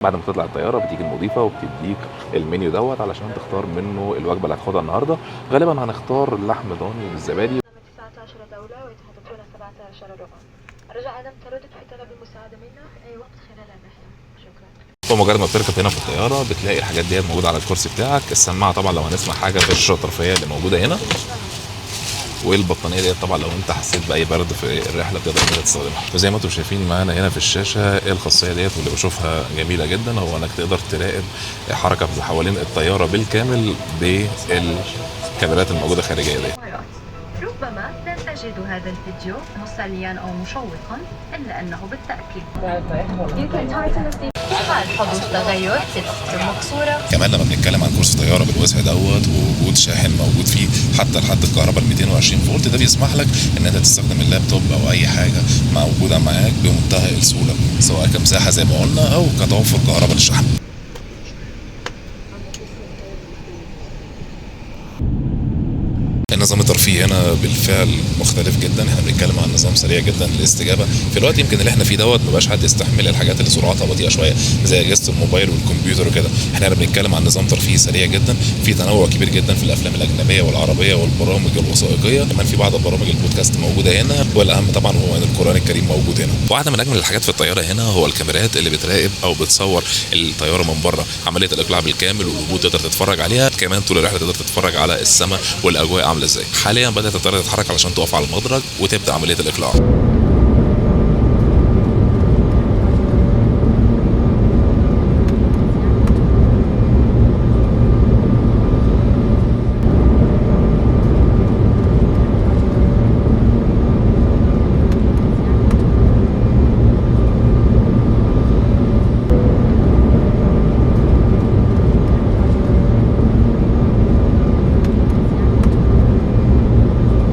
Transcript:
بعد ما تطلع الطياره بتيجي المضيفه وبتديك المنيو دوت علشان تختار منه الوجبه اللي هتاخدها النهارده. غالبا هنختار لحم ضاني بالزبادي. 19 دولة ويتحدثون 17 لغة. رجاء لم تردد في طلب المساعدة منا في أي وقت خلال الرحلة. شكرا. ومجرد ما بتركب هنا في الطياره بتلاقي الحاجات ديت موجوده على الكرسي بتاعك، السماعه طبعا لو هنسمع حاجه في الشاشه الطرفيه اللي موجوده هنا، والبطانيه ديت طبعا لو انت حسيت باي برد في الرحله بتقدر انت تستخدمها. وزي ما انتم شايفين معانا هنا في الشاشه الخاصيه ديت واللي بشوفها جميله جدا هو انك تقدر تراقب حركه حوالين الطياره بالكامل بالكاميرات الموجوده خارجيه ديت. ربما لن تجد هذا الفيديو مسليا أو مشوقا إلا أنه بالتأكيد في حال حدوث تغير في الضغط المكسورة. كمان لما بنتكلم عن كرسي طياره بالوسع دوت ووجود شاحن موجود فيه حتى لحد الكهرباء ال 220 فولت، ده بيسمح لك ان انت تستخدم اللابتوب او اي حاجه موجوده معاك بمنتهى السهوله، سواء كمساحه زي ما قلنا او كتوفر كهرباء للشحن. النظام الترفيهي هنا بالفعل مختلف جدا، احنا بنتكلم عن نظام سريع جدا للاستجابه في الوقت يمكن اللي احنا فيه دوت مبقاش حد يستحمل الحاجات اللي سرعتها بطيئه شويه زي اجهزه الموبايل والكمبيوتر وكده. احنا هنا بنتكلم عن نظام ترفيهي سريع جدا، في تنوع كبير جدا في الافلام الاجنبيه والعربيه والبرامج الوثائقيه، كمان في بعض البرامج البودكاست موجوده هنا، والاهم طبعا هو ان القران الكريم موجود هنا. واحده من اجمل الحاجات في الطياره هنا هو الكاميرات اللي بتراقب او بتصور الطياره من بره، عمليه الاقلاع بالكامل والوجود تقدر تتفرج عليها، كمان طول الرحله تقدر تتفرج على السماء والاجواء عامله ازاي. حاليا بدات الطياره تتحرك علشان تقف على المدرج وتبدا عمليه الاقلاع.